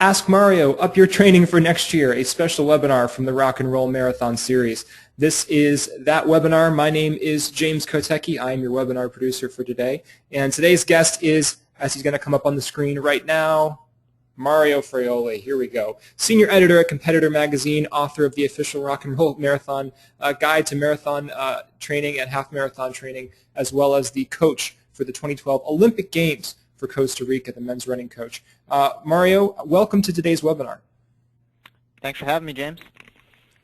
Ask Mario, Up Your Training for Next Year, a special webinar from the Rock and Roll Marathon Series. This is that webinar. My name is James Kotecki. I am your webinar producer for today. And today's guest is, as he's going to come up on the screen right now, Mario Fraioli. Here we go. Senior editor at Competitor Magazine, author of the official Rock and Roll Marathon Guide to Marathon Training and Half Marathon Training, as well as the coach for the 2012 Olympic Games for Costa Rica, the men's running coach. Mario, welcome to today's webinar. Thanks for having me, James.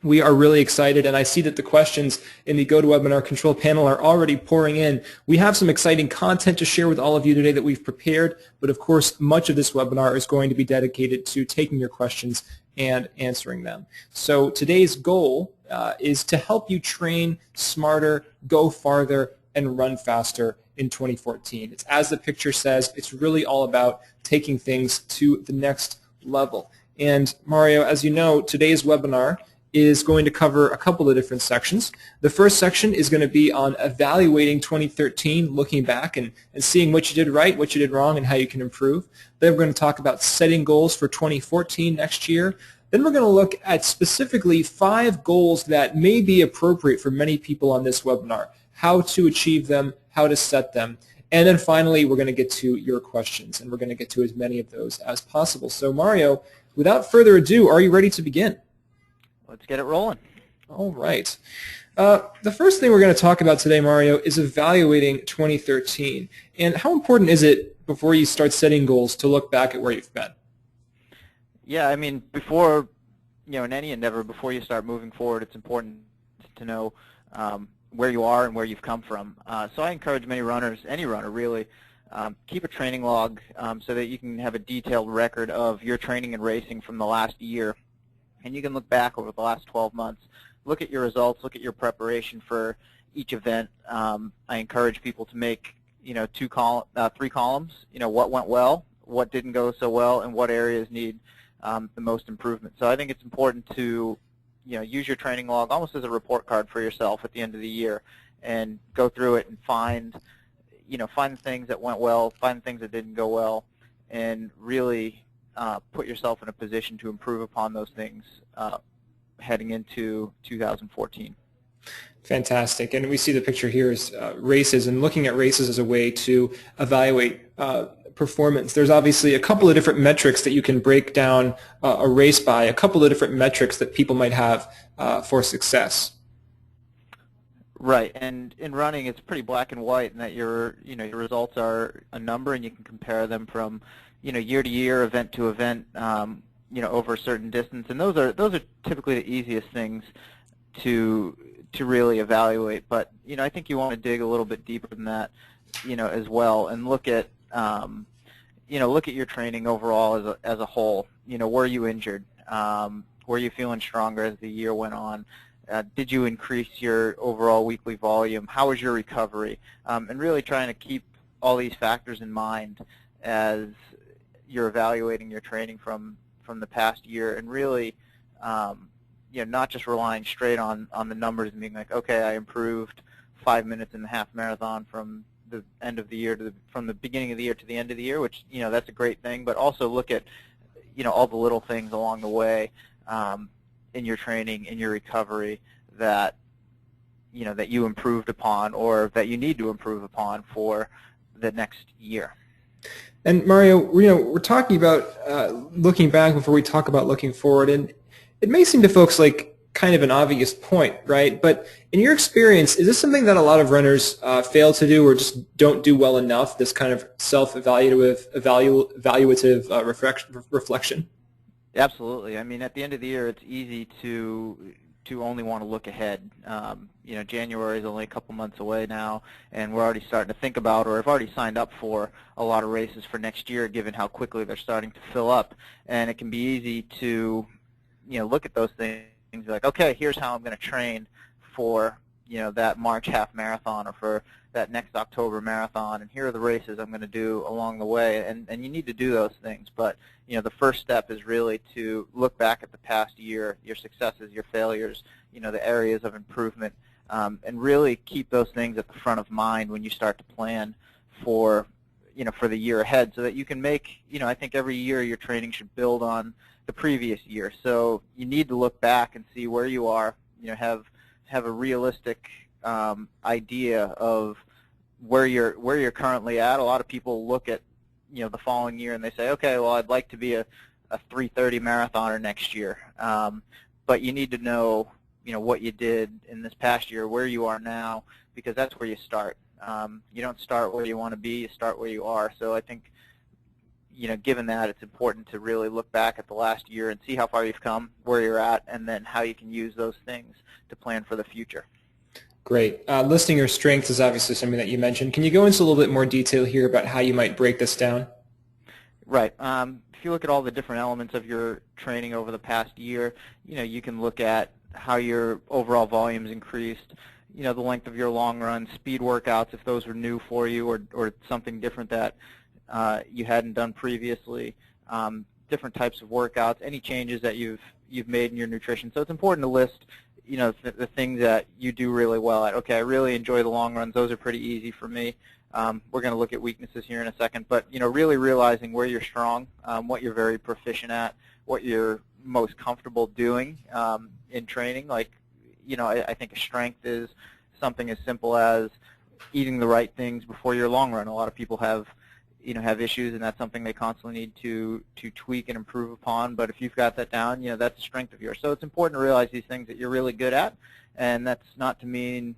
We are really excited, and I see that the questions in the GoToWebinar control panel are already pouring in. We have some exciting content to share with all of you today that we've prepared, but of course much of this webinar is going to be dedicated to taking your questions and answering them. So today's goal is to help you train smarter, go farther, and run faster in 2014. It's as the picture says, it's really all about taking things to the next level. And Mario, as you know, today's webinar is going to cover a couple of different sections. The first section is going to be on evaluating 2013, looking back and seeing what you did right, what you did wrong, and how you can improve. Then we're going to talk about setting goals for 2014 next year. Then we're going to look at specifically 5 goals that may be appropriate for many people on this webinar, how to achieve them, how to set them. And then finally, we're going to get to your questions, and we're going to get to as many of those as possible. So Mario, without further ado, are you ready to begin? Let's get it rolling. All right. The first thing we're going to talk about today, Mario, is evaluating 2013. And how important is it before you start setting goals to look back at where you've been? Yeah, I mean, before, in any endeavor, before you start moving forward, it's important to know where you are and where you've come from. So I encourage many runners, any runner really, keep a training log so that you can have a detailed record of your training and racing from the last year. And you can look back over the last 12 months, look at your results, look at your preparation for each event. I encourage people to make, 3 columns, what went well, what didn't go so well, and what areas need the most improvement. So I think it's important to use your training log almost as a report card for yourself at the end of the year and go through it and find the things that went well, find the things that didn't go well, and really put yourself in a position to improve upon those things heading into 2014. Fantastic. And we see the picture here is races, and looking at races as a way to evaluate performance. There's obviously a couple of different metrics that you can break down a race by, a couple of different metrics that people might have for success. Right, and in running, it's pretty black and white in that your results are a number, and you can compare them from year to year, event to event, over a certain distance, and those are typically the easiest things to really evaluate. But I think you want to dig a little bit deeper than that, as well, and look at look at your training overall as a whole. Were you injured? Were you feeling stronger as the year went on? Did you increase your overall weekly volume? How was your recovery? And really trying to keep all these factors in mind as you're evaluating your training from the past year, and really not just relying straight on the numbers and being like, okay, I improved 5 minutes in the half marathon from the end of the year from the beginning of the year to the end of the year, which that's a great thing, but also look at all the little things along the way in your training, in your recovery that that you improved upon or that you need to improve upon for the next year. And Mario, we're talking about looking back before we talk about looking forward, and it may seem to folks like kind of an obvious point, right? But in your experience, is this something that a lot of runners fail to do or just don't do well enough, this kind of self-evaluative reflection? Absolutely. I mean, at the end of the year, it's easy to only want to look ahead. January is only a couple months away now, and we're already starting to think about, or have already signed up for, a lot of races for next year, given how quickly they're starting to fill up. And it can be easy to, look at those things, like, okay, here's how I'm going to train for, that March half marathon or for that next October marathon, and here are the races I'm going to do along the way. And you need to do those things, but the first step is really to look back at the past year, your successes, your failures, the areas of improvement, and really keep those things at the front of mind when you start to plan for for the year ahead, so that you can make, I think every year your training should build on the previous year. So you need to look back and see where you are, have a realistic idea of where you're currently at. A lot of people look at, the following year and they say, okay, well, I'd like to be a 3:30 marathoner next year. But you need to know, what you did in this past year, where you are now, because that's where you start. You don't start where you want to be, you start where you are. So I think, given that, it's important to really look back at the last year and see how far you've come, where you're at, and then how you can use those things to plan for the future. Great. Listing your strengths is obviously something that you mentioned. Can you go into a little bit more detail here about how you might break this down? Right. If you look at all the different elements of your training over the past year, you can look at how your overall volume's increased, the length of your long run, speed workouts, if those were new for you or something different that you hadn't done previously, different types of workouts, any changes that you've made in your nutrition. So it's important to list, the things that you do really well at. Okay, I really enjoy the long runs. Those are pretty easy for me. We're going to look at weaknesses here in a second, but really realizing where you're strong, what you're very proficient at, what you're most comfortable doing in training. Like, I think a strength is something as simple as eating the right things before your long run. A lot of people have issues, and that's something they constantly need to tweak and improve upon. But if you've got that down, that's a strength of yours. So it's important to realize these things that you're really good at, and that's not to mean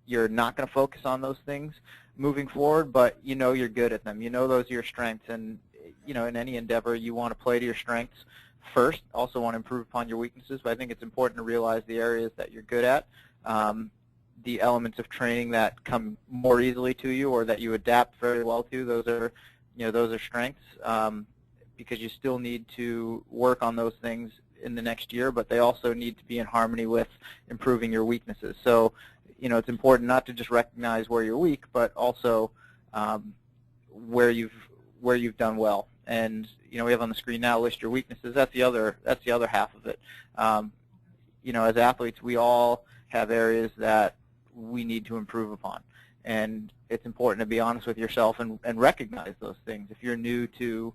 you're not going to focus on those things moving forward, but you're good at them. Those are your strengths, and in any endeavor you want to play to your strengths first. Also want to improve upon your weaknesses, but I think it's important to realize the areas that you're good at, the elements of training that come more easily to you or that you adapt very well to. Those are strengths, because you still need to work on those things in the next year, but they also need to be in harmony with improving your weaknesses. So it's important not to just recognize where you're weak, but also where you've done well. And we have on the screen now, list your weaknesses. That's the other half of it. As athletes, we all have areas that we need to improve upon, and it's important to be honest with yourself and recognize those things. If you're new to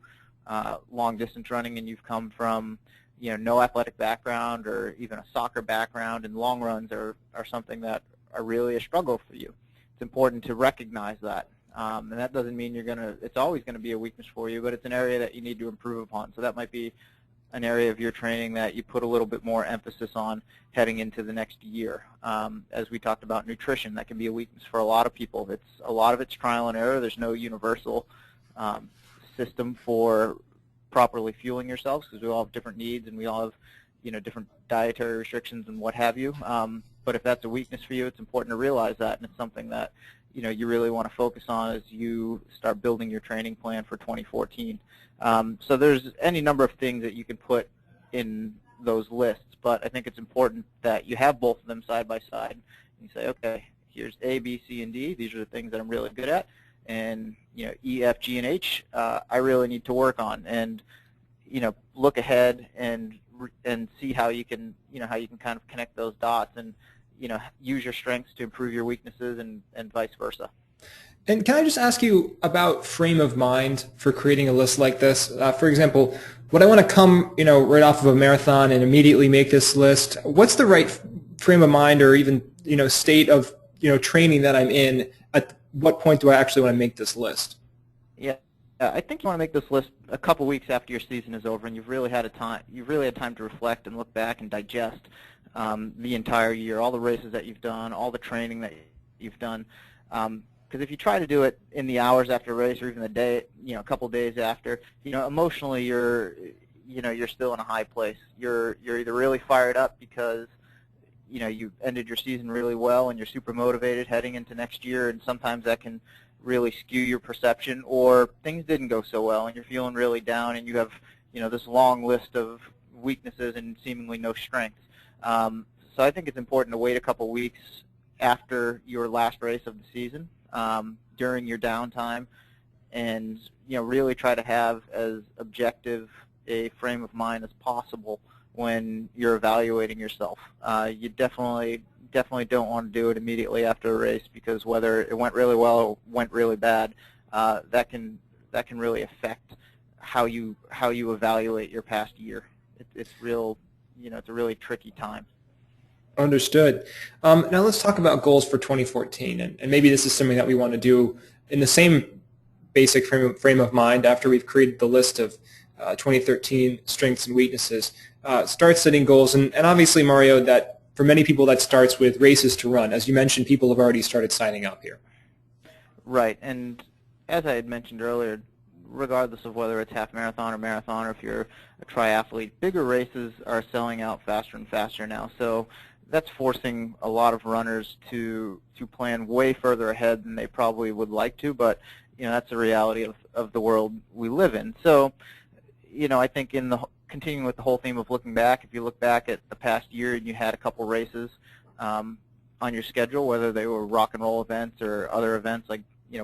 long distance running and you've come from no athletic background or even a soccer background, and long runs are something that are really a struggle for you, it's important to recognize that. And that doesn't mean it's always going to be a weakness for you, but it's an area that you need to improve upon. So that might be an area of your training that you put a little bit more emphasis on heading into the next year. As we talked about nutrition, that can be a weakness for a lot of people. A lot of it's trial and error. There's no universal system for properly fueling yourselves, because we all have different needs and we all have different dietary restrictions and what have you. But if that's a weakness for you, it's important to realize that, and it's something that you really want to focus on as you start building your training plan for 2014. So there's any number of things that you can put in those lists, but I think it's important that you have both of them side by side. You say, okay, here's A, B, C, and D. These are the things that I'm really good at, and E, F, G, and H, I really need to work on. And look ahead and see how you can kind of connect those dots and use your strengths to improve your weaknesses, and vice versa. And can I just ask you about frame of mind for creating a list like this? For example, would I want to come, right off of a marathon and immediately make this list? What's the right frame of mind, or even, state of, training that I'm in? At what point do I actually want to make this list? Yeah, I think you want to make this list a couple weeks after your season is over, and you've really had time to reflect and look back and digest the entire year, all the races that you've done, all the training that you've done. Because if you try to do it in the hours after a race, or even the day, a couple days after, emotionally you're still in a high place. You're either really fired up because you ended your season really well and you're super motivated heading into next year, and sometimes that can really skew your perception, or things didn't go so well and you're feeling really down and you have this long list of weaknesses and seemingly no strengths. So I think it's important to wait a couple weeks after your last race of the season, during your downtime, and really try to have as objective a frame of mind as possible when you're evaluating yourself. You definitely don't want to do it immediately after a race, because whether it went really well or went really bad, that can that can really affect how you evaluate your past year. It's real, it's a really tricky time. Understood. Now let's talk about goals for 2014, and maybe this is something that we want to do in the same basic frame of mind after we've created the list of 2013 strengths and weaknesses. Start setting goals, and obviously, Mario, that for many people that starts with races to run. As you mentioned, people have already started signing up here. Right, and as I had mentioned earlier, regardless of whether it's half marathon or if you're a triathlete, bigger races are selling out faster and faster now. So that's forcing a lot of runners to plan way further ahead than they probably would like to, but that's the reality of the world we live in. So I think continuing with the whole theme of looking back, if you look back at the past year and you had a couple races on your schedule, whether they were rock and roll events or other events like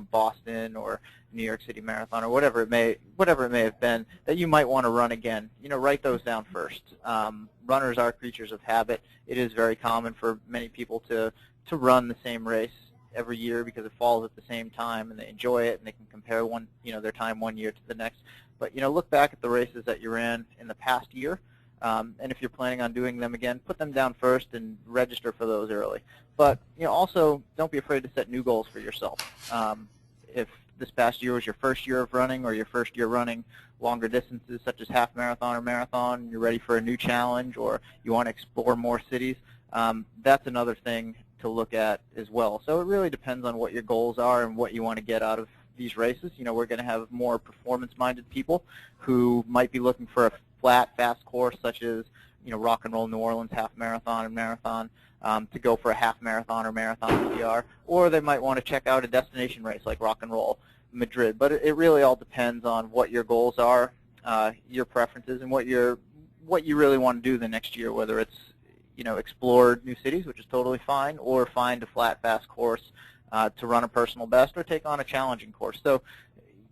Boston or New York City Marathon or whatever it may have been that you might want to run again, write those down first. Runners are creatures of habit. It is very common for many people to run the same race every year because it falls at the same time and they enjoy it and they can compare their time one year to the next. But look back at the races that you ran in the past year, and if you're planning on doing them again, put them down first and register for those early. But also don't be afraid to set new goals for yourself. If this past year was your first year of running or your first year running longer distances such as half marathon or marathon, you're ready for a new challenge or you want to explore more cities, that's another thing to look at as well. So it really depends on what your goals are and what you want to get out of these races. We're going to have more performance-minded people who might be looking for a flat, fast course such as Rock and Roll New Orleans half marathon and marathon to go for a half marathon or marathon PR, or they might want to check out a destination race like Rock and Roll Madrid. But it really all depends on what your goals are, your preferences, and what you really want to do the next year, whether it's explore new cities, which is totally fine, or find a flat, fast course to run a personal best or take on a challenging course. So,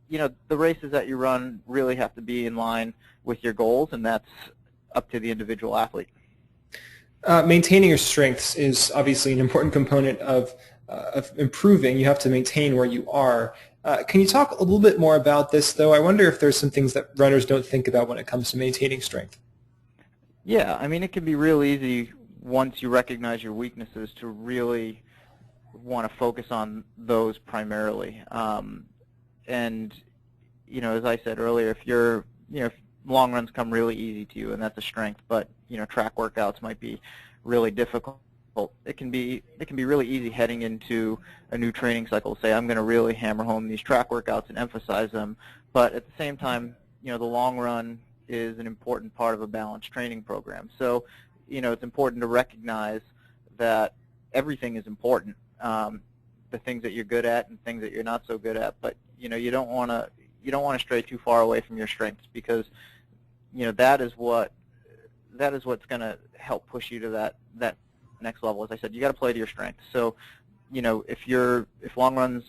the races that you run really have to be in line with your goals, and that's up to the individual athlete. Maintaining your strengths is obviously an important component of improving. You have to maintain where you are. Can you talk a little bit more about this, though? I wonder if there's some things that runners don't think about when it comes to maintaining strength. Yeah, I mean, it can be real easy once you recognize your weaknesses to really want to focus on those primarily. And, as I said earlier, if long runs come really easy to you and that's a strength, but, track workouts might be really difficult. It can be really easy heading into a new training cycle to say, I'm going to really hammer home these track workouts and emphasize them. But at the same time, the long run is an important part of a balanced training program. So, it's important to recognize that everything is important, the things that you're good at and things that you're not so good at. But, you don't want to stray too far away from your strengths because, that is what's going to help push you to that next level. As I said, you got to play to your strengths. So, if long runs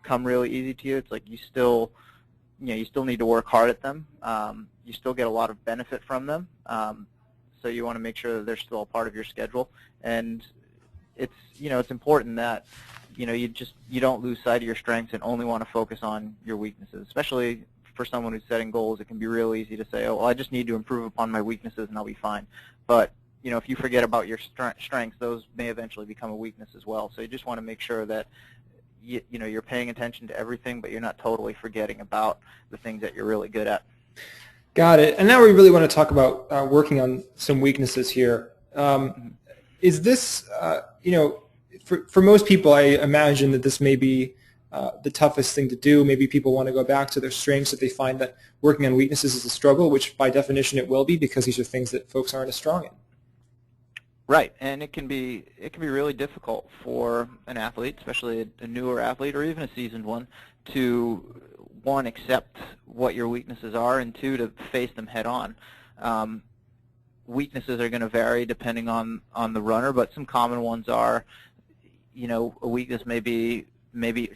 come really easy to you, it's like you still need to work hard at them. You still get a lot of benefit from them. So you want to make sure that they're still a part of your schedule. And it's important that you don't lose sight of your strengths and only want to focus on your weaknesses. Especially for someone who's setting goals, it can be real easy to say, oh, well, I just need to improve upon my weaknesses and I'll be fine. But if you forget about your strengths, those may eventually become a weakness as well. So you just want to make sure that you're paying attention to everything, but you're not totally forgetting about the things that you're really good at. Got it. And now we really want to talk about working on some weaknesses here. Is this, for most people, I imagine that this may be the toughest thing to do. Maybe people want to go back to their strengths if they find that working on weaknesses is a struggle, which by definition it will be because these are things that folks aren't as strong in. Right, and it can be really difficult for an athlete, especially a newer athlete or even a seasoned one, to one, accept what your weaknesses are, and two, to face them head on. Weaknesses are going to vary depending on the runner, but some common ones are, a weakness may be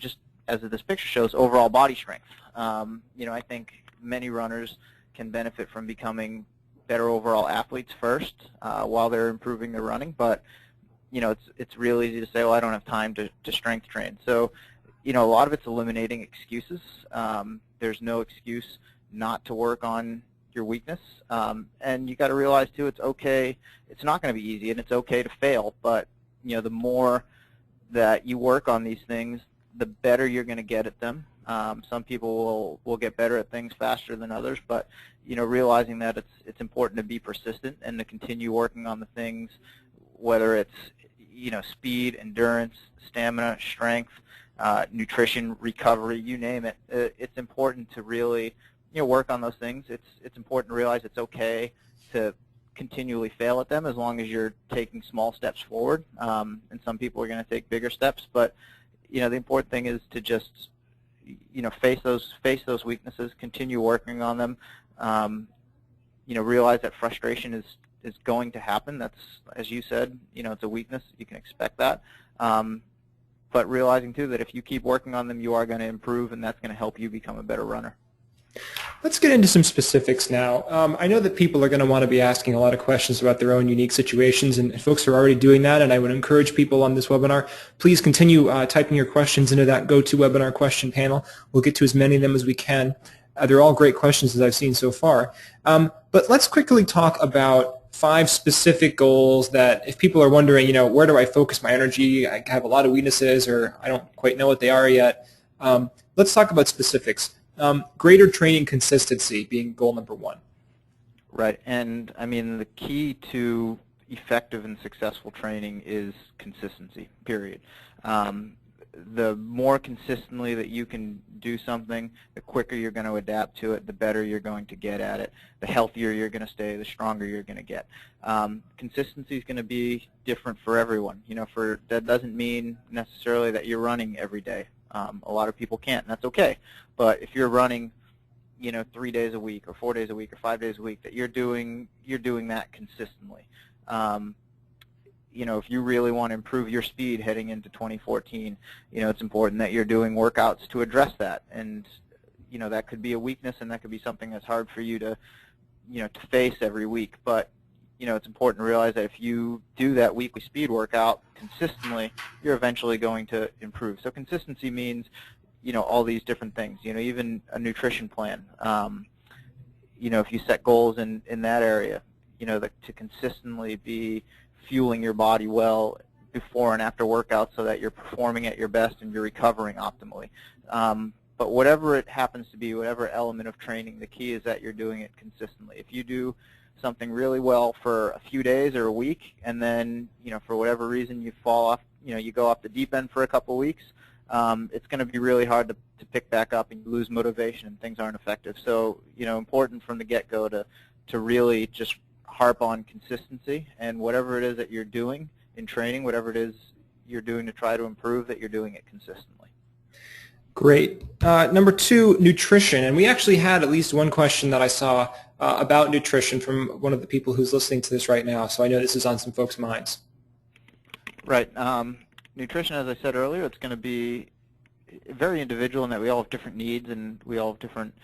just, as this picture shows, overall body strength. I think many runners can benefit from becoming better overall athletes first while they're improving their running, but it's real easy to say, well, I don't have time to strength train. So a lot of it's eliminating excuses. there's no excuse not to work on your weakness. And you got to realize too, it's okay. It's not going to be easy, and it's okay to fail. But the more that you work on these things, the better you're going to get at them. Some people will get better at things faster than others, but realizing that it's important to be persistent and to continue working on the things, whether it's speed, endurance, stamina, strength, nutrition, recovery, you name it. It's important to really work on those things. It's important to realize it's okay to continually fail at them as long as you're taking small steps forward. And some people are going to take bigger steps, but the important thing is to just face those weaknesses, continue working on them. Realize that frustration is going to happen. That's, as you said, it's a weakness. You can expect that. But realizing too that if you keep working on them, you are going to improve, and that's going to help you become a better runner. Let's get into some specifics now. I know that people are going to want to be asking a lot of questions about their own unique situations, and folks are already doing that, and I would encourage people on this webinar, please continue typing your questions into that GoToWebinar question panel. We'll get to as many of them as we can. They're all great questions as I've seen so far. But let's quickly talk about 5 specific goals that if people are wondering, where do I focus my energy? I have a lot of weaknesses, or I don't quite know what they are yet. Let's talk about specifics. Greater training consistency being goal number 1. Right, and I mean the key to effective and successful training is consistency, period. The more consistently that you can do something, the quicker you're going to adapt to it, the better you're going to get at it, the healthier you're going to stay, the stronger you're going to get. Consistency is going to be different for everyone. That doesn't mean necessarily that you're running every day. A lot of people can't, and that's okay. But if you're running, 3 days a week, or 4 days a week, or 5 days a week, that you're doing that consistently. If you really want to improve your speed heading into 2014, it's important that you're doing workouts to address that. And that could be a weakness, and that could be something that's hard for you to face every week. But it's important to realize that if you do that weekly speed workout consistently, you're eventually going to improve. So consistency means, all these different things, even a nutrition plan. If you set goals in that area, to consistently be fueling your body well before and after workouts so that you're performing at your best and you're recovering optimally. But whatever it happens to be, whatever element of training, the key is that you're doing it consistently. If you do something really well for a few days or a week, and then for whatever reason you fall off, you go off the deep end for a couple weeks, it's going to be really hard to pick back up, and you lose motivation and things aren't effective. So important from the get-go to really just harp on consistency, and whatever it is that you're doing in training, whatever it is you're doing to try to improve, that you're doing it consistently. Great. Number 2, nutrition. And we actually had at least one question that I saw about nutrition from one of the people who's listening to this right now, so I know this is on some folks' minds. Right. Nutrition, as I said earlier, it's going to be very individual in that we all have different needs, and we all have different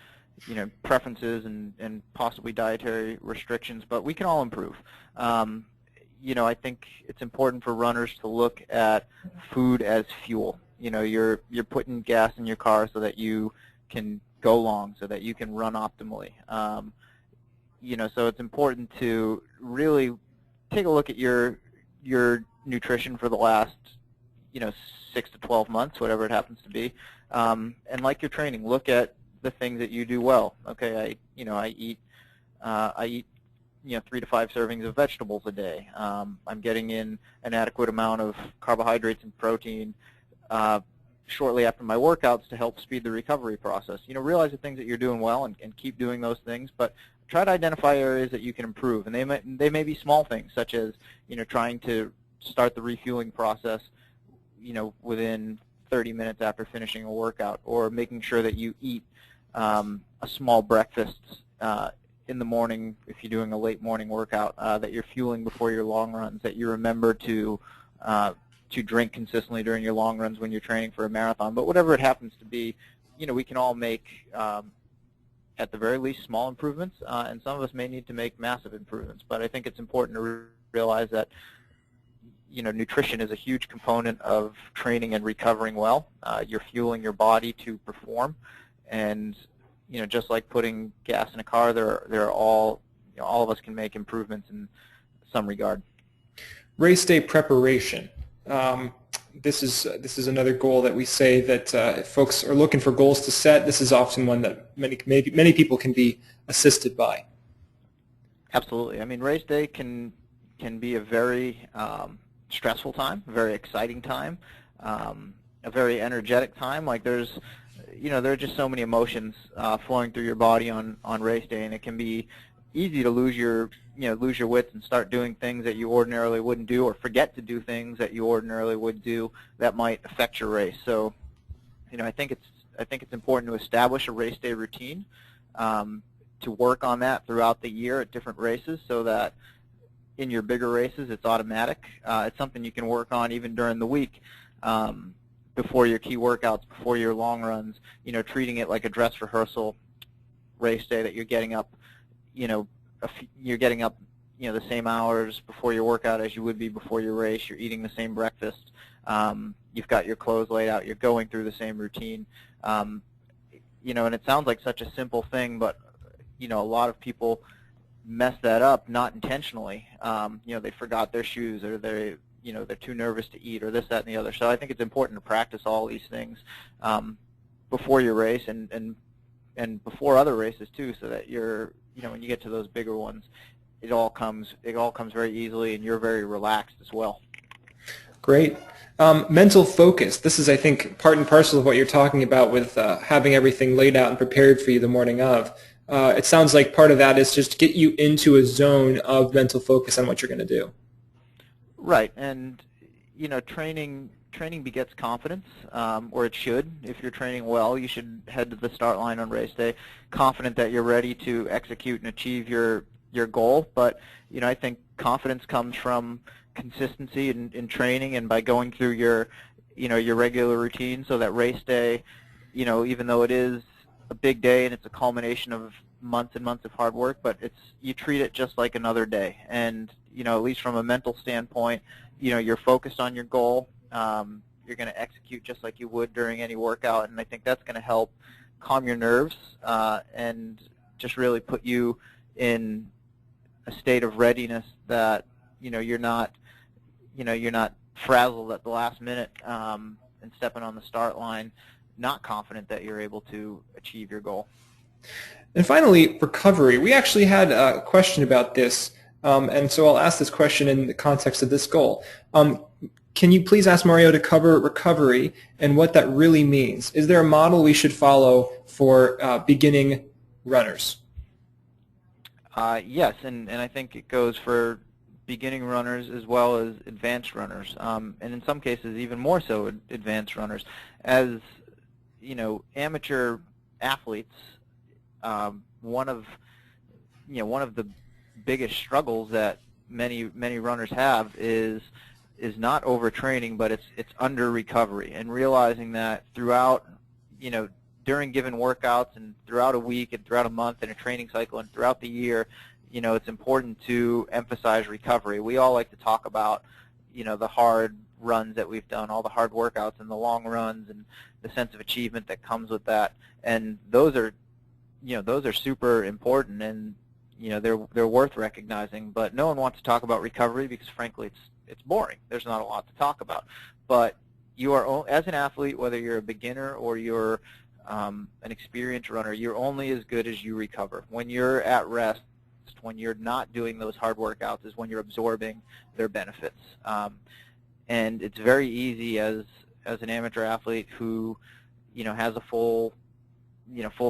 preferences and possibly dietary restrictions, but we can all improve. I think it's important for runners to look at food as fuel. You're putting gas in your car so that you can go long, so that you can run optimally. So it's important to really take a look at your nutrition for the last 6 to 12 months, whatever it happens to be, and like your training, look at the things that you do well. Okay, I eat 3 to 5 servings of vegetables a day. I'm getting in an adequate amount of carbohydrates and protein shortly after my workouts to help speed the recovery process. Realize the things that you're doing well and keep doing those things, but try to identify areas that you can improve. And they may be small things, such as trying to start the refueling process within 30 minutes after finishing a workout, or making sure that you eat a small breakfast in the morning if you're doing a late morning workout, that you're fueling before your long runs, that you remember to drink consistently during your long runs when you're training for a marathon. But whatever it happens to be, we can all make, at the very least, small improvements, and some of us may need to make massive improvements. But I think it's important to realize that nutrition is a huge component of training and recovering well. You're fueling your body to perform, and just like putting gas in a car, they're all, all of us can make improvements in some regard. Race day preparation. This is another goal that we say that if folks are looking for goals to set, this is often one that many people can be assisted by. Absolutely. I mean, race day can be a very stressful time, a very exciting time, a very energetic time. Like there are just so many emotions flowing through your body on race day, and it can be easy to lose your wits and start doing things that you ordinarily wouldn't do, or forget to do things that you ordinarily would do that might affect your race. So, I think it's important to establish a race day routine, to work on that throughout the year at different races, so that in your bigger races it's automatic. It's something you can work on even during the week, before your key workouts, before your long runs. Treating it like a dress rehearsal race day, that you're getting up. The same hours before your workout as you would be before your race. You're eating the same breakfast. You've got your clothes laid out. You're going through the same routine. And it sounds like such a simple thing, but a lot of people mess that up, not intentionally. They forgot their shoes, or they're too nervous to eat, or this, that, and the other. So I think it's important to practice all these things before your race and before other races too, so that when you get to those bigger ones, it all comes very easily, and you're very relaxed as well. Great. Mental focus. This is, I think, part and parcel of what you're talking about with having everything laid out and prepared for you the morning of. It sounds like part of that is just get you into a zone of mental focus on what you're going to do. Right, and training begets confidence, or it should. If you're training well, you should head to the start line on race day confident that you're ready to execute and achieve your goal. But I think confidence comes from consistency in training, and by going through your regular routine, so that race day, even though it is a big day and it's a culmination of months and months of hard work, but you treat it just like another day. And at least from a mental standpoint, you're focused on your goal. You're going to execute just like you would during any workout, and I think that's going to help calm your nerves and just really put you in a state of readiness that you're not frazzled at the last minute and stepping on the start line not confident that you're able to achieve your goal. And finally, recovery. We actually had a question about this, and so I'll ask this question in the context of this goal. Can you please ask Mario to cover recovery and what that really means? Is there a model we should follow for beginning runners? Yes, and I think it goes for beginning runners as well as advanced runners, and in some cases even more so advanced runners. As amateur athletes, one of the biggest struggles that many runners have is not overtraining, but it's under recovery, and realizing that throughout during given workouts and throughout a week and throughout a month and a training cycle and throughout the year, it's important to emphasize recovery. We all like to talk about the hard runs that we've done, all the hard workouts and the long runs and the sense of achievement that comes with that, and those are super important, and they're worth recognizing. But no one wants to talk about recovery because frankly it's boring. There's not a lot to talk about. But you are, as an athlete, whether you're a beginner or you're an experienced runner, you're only as good as you recover. When you're at rest, when you're not doing those hard workouts, is when you're absorbing their benefits. And it's very easy as an amateur athlete who has a full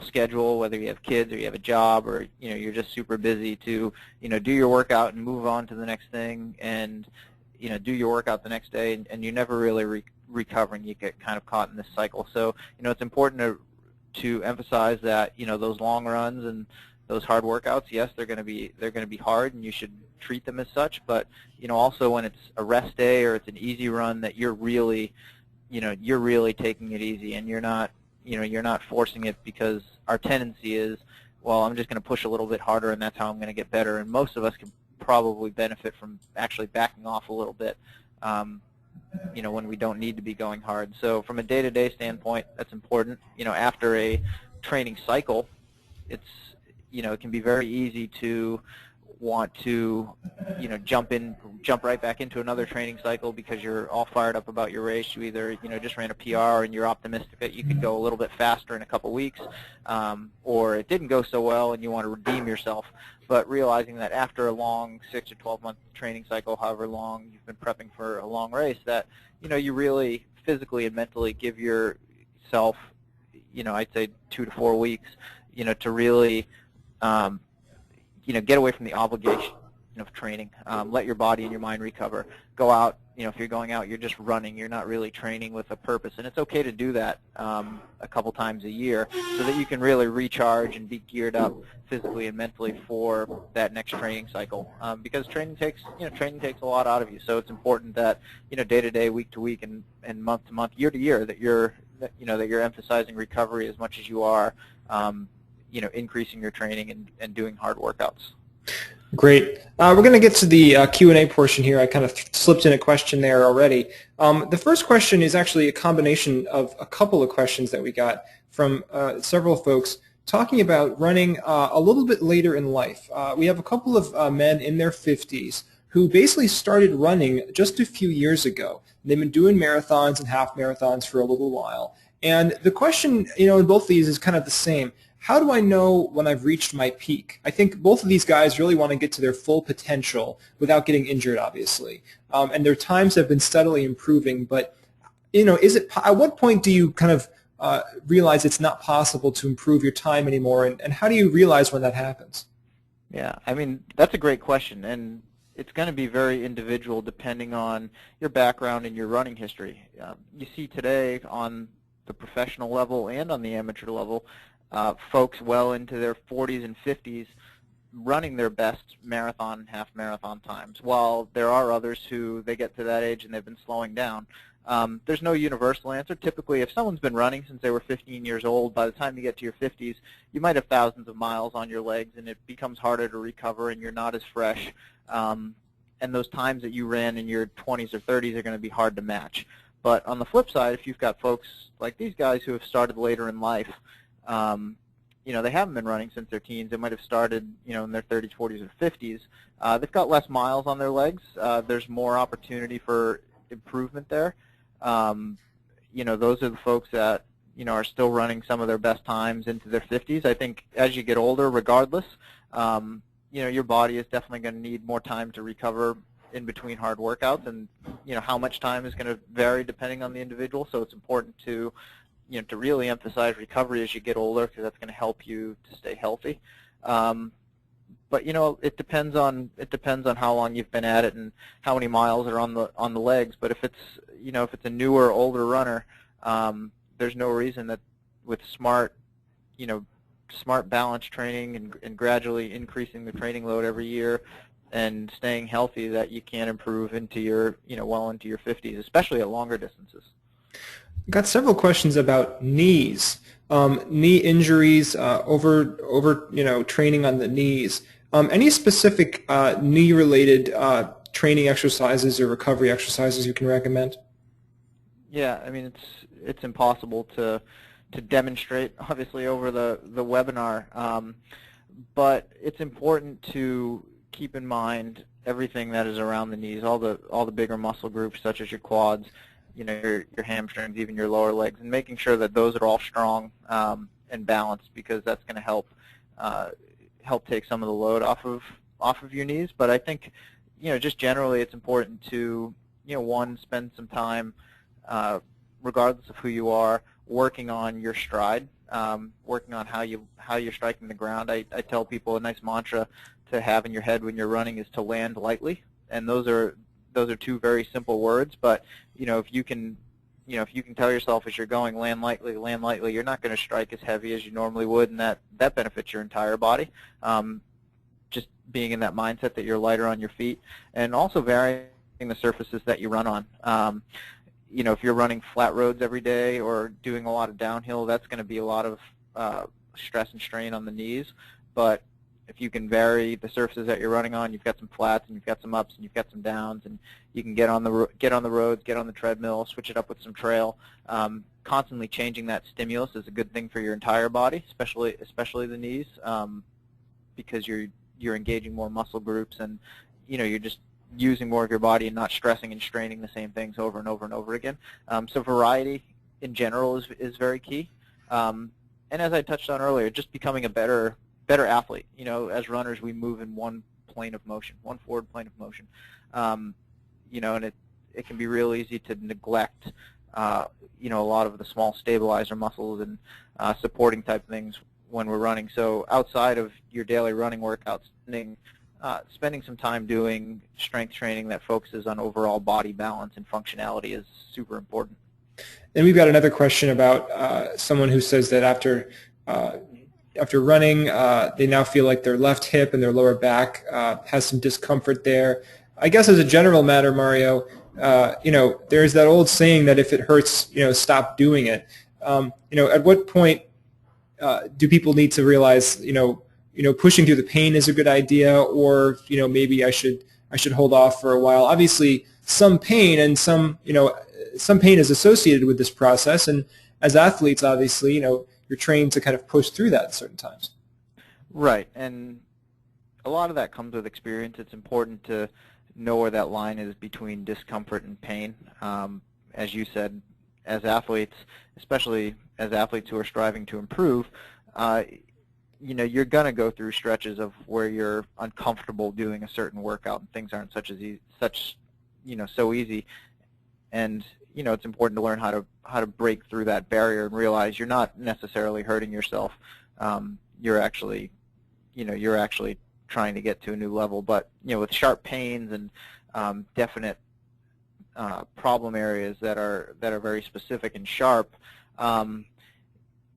schedule, whether you have kids or you have a job or you're just super busy, to do your workout and move on to the next thing, and do your workout the next day, and you never really recover, and you get kind of caught in this cycle. So it's important to emphasize that those long runs and those hard workouts, yes, they're going to be hard, and you should treat them as such. But also when it's a rest day or it's an easy run, that you're really taking it easy, and you're not forcing it, because our tendency is, well, I'm just going to push a little bit harder, and that's how I'm going to get better. And most of us can probably benefit from actually backing off a little bit, when we don't need to be going hard. So from a day-to-day standpoint, that's important. After a training cycle, it's, it can be very easy to want to, jump right back into another training cycle because you're all fired up about your race. You either, just ran a PR and you're optimistic that you could go a little bit faster in a couple weeks, or it didn't go so well and you want to redeem yourself. But realizing that after a long 6 to 12-month training cycle, however long you've been prepping for a long race, that, you really physically and mentally give yourself, I'd say 2 to 4 weeks, to really, get away from the obligation of training. Let your body and your mind recover. Go out. If you're going out, you're just running. You're not really training with a purpose, and it's okay to do that a couple times a year so that you can really recharge and be geared up physically and mentally for that next training cycle. Because training takes a lot out of you. So it's important that day to day, week to week, and month to month, year to year, that you're emphasizing recovery as much as you are. Increasing your training and doing hard workouts. Great. We're going to get to the Q&A portion here. I kind of slipped in a question there already. The first question is actually a combination of a couple of questions that we got from several folks talking about running a little bit later in life. We have a couple of men in their 50s who basically started running just a few years ago. They've been doing marathons and half marathons for a little while. And the question, in both of these is kind of the same. How do I know when I've reached my peak? I think both of these guys really want to get to their full potential without getting injured, obviously. And their times have been steadily improving. But, at what point do you kind of realize it's not possible to improve your time anymore? And how do you realize when that happens? Yeah, I mean, that's a great question. And it's going to be very individual depending on your background and your running history. You see today on the professional level and on the amateur level, folks well into their 40s and 50s running their best marathon and half marathon times, while there are others who they get to that age and they've been slowing down. There's no universal answer. Typically, if someone's been running since they were 15 years old, by the time you get to your 50s, you might have thousands of miles on your legs, and it becomes harder to recover, and you're not as fresh. And those times that you ran in your 20s or 30s are going to be hard to match. But on the flip side, if you've got folks like these guys who have started later in life, they haven't been running since their teens. They might have started, in their 30s, 40s, or 50s. They've got less miles on their legs. There's more opportunity for improvement there. Those are the folks that, are still running some of their best times into their 50s. I think as you get older, regardless, your body is definitely going to need more time to recover in between hard workouts, and, how much time is going to vary depending on the individual. So it's important to to really emphasize recovery as you get older, because that's going to help you to stay healthy. But it depends on how long you've been at it and how many miles are on the legs. But if it's a newer, older runner, there's no reason that with smart balanced training and gradually increasing the training load every year and staying healthy, that you can't improve into your well into your 50s, especially at longer distances. Got several questions about knees, knee injuries, over training on the knees. Any specific knee-related training exercises or recovery exercises you can recommend? Yeah, I mean it's impossible to demonstrate, obviously, over the webinar, but it's important to keep in mind everything that is around the knees, all the bigger muscle groups such as your quads, your hamstrings, even your lower legs, and making sure that those are all strong and balanced, because that's going to help take some of the load off of your knees. But I think just generally it's important to one, spend some time, regardless of who you are, working on your stride, working on how you're striking the ground. I tell people a nice mantra to have in your head when you're running is to land lightly, and those are two very simple words, but if you can tell yourself as you're going, land lightly, you're not going to strike as heavy as you normally would, and that benefits your entire body. Just being in that mindset that you're lighter on your feet, and also varying the surfaces that you run on. If you're running flat roads every day or doing a lot of downhill, that's going to be a lot of stress and strain on the knees. But If you can vary the surfaces that you're running on, you've got some flats and you've got some ups and you've got some downs, and you can get on the roads, get on the treadmill, switch it up with some trail. Constantly changing that stimulus is a good thing for your entire body, especially the knees, because you're engaging more muscle groups, and you're just using more of your body and not stressing and straining the same things over and over and over again. So variety in general is very key. And as I touched on earlier, just becoming a better athlete. As runners, we move in one plane of motion, one forward plane of motion. And it can be real easy to neglect a lot of the small stabilizer muscles and supporting type things when we're running. So outside of your daily running workouts, spending some time doing strength training that focuses on overall body balance and functionality is super important. And we've got another question about someone who says that after running, they now feel like their left hip and their lower back has some discomfort there. I guess as a general matter, Mario, there's that old saying that if it hurts, stop doing it. At what point do people need to realize, pushing through the pain is a good idea, or maybe I should hold off for a while? Obviously, some pain and some pain is associated with this process, and as athletes, obviously, you're trained to kind of push through that at certain times. Right, and a lot of that comes with experience. It's important to know where that line is between discomfort and pain. As you said, as athletes, especially as athletes who are striving to improve, you're going to go through stretches of where you're uncomfortable doing a certain workout and things aren't so easy. And it's important to learn how to break through that barrier and realize you're not necessarily hurting yourself. You're actually trying to get to a new level. But with sharp pains and definite problem areas that are very specific and sharp,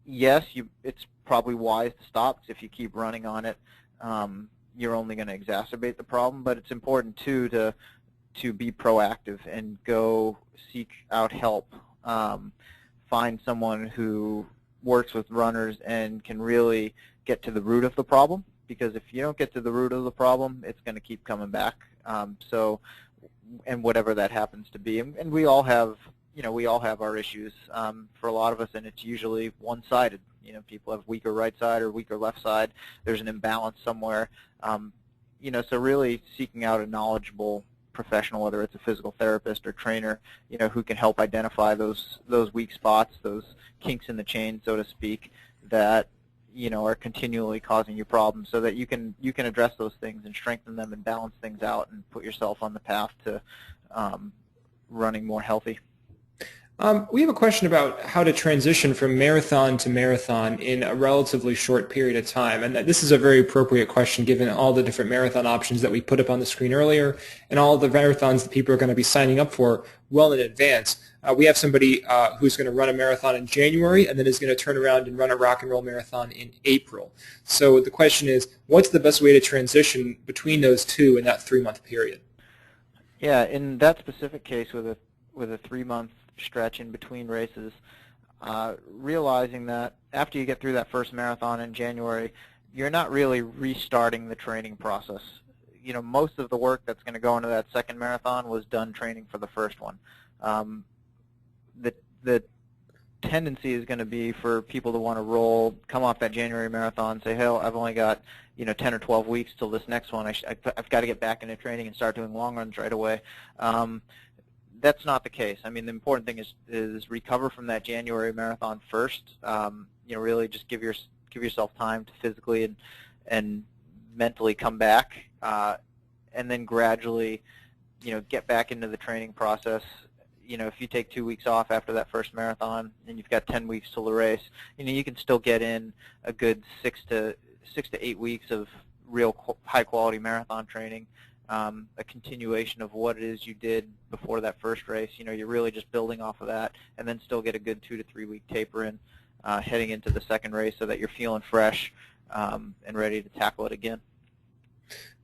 yes, it's probably wise to stop, because if you keep running on it, you're only going to exacerbate the problem. But it's important too to be proactive and go seek out help. Find someone who works with runners and can really get to the root of the problem, because if you don't get to the root of the problem, it's going to keep coming back. And whatever that happens to be, and we all have our issues. For a lot of us, and it's usually one-sided. People have weaker right side or weaker left side. There's an imbalance somewhere. So really seeking out a knowledgeable professional, whether it's a physical therapist or trainer, who can help identify those weak spots, those kinks in the chain, so to speak, that are continually causing you problems, so that you can address those things and strengthen them and balance things out and put yourself on the path to running more healthy. We have a question about how to transition from marathon to marathon in a relatively short period of time. And this is a very appropriate question given all the different marathon options that we put up on the screen earlier and all the marathons that people are going to be signing up for well in advance. We have somebody who's going to run a marathon in January and then is going to turn around and run a rock and roll marathon in April. So the question is, what's the best way to transition between those two in that 3-month period? Yeah, in that specific case with a 3-month stretch in between races, realizing that after you get through that first marathon in January, you're not really restarting the training process. Most of the work that's going to go into that second marathon was done training for the first one. The tendency is going to be for people to want to come off that January marathon, say, hey, I've only got 10 or 12 weeks till this next one. I've got to get back into training and start doing long runs right away. That's not the case. I mean, the important thing is recover from that January marathon first. Really just give yourself time to physically and mentally come back, and then gradually, get back into the training process. If you take 2 weeks off after that first marathon and you've got 10 weeks till the race, you can still get in a good 6 to 8 weeks of real high-quality marathon training. A continuation of what it is you did before that first race. You're really just building off of that, and then still get a good 2 to 3 week taper in heading into the second race, so that you're feeling fresh and ready to tackle it again.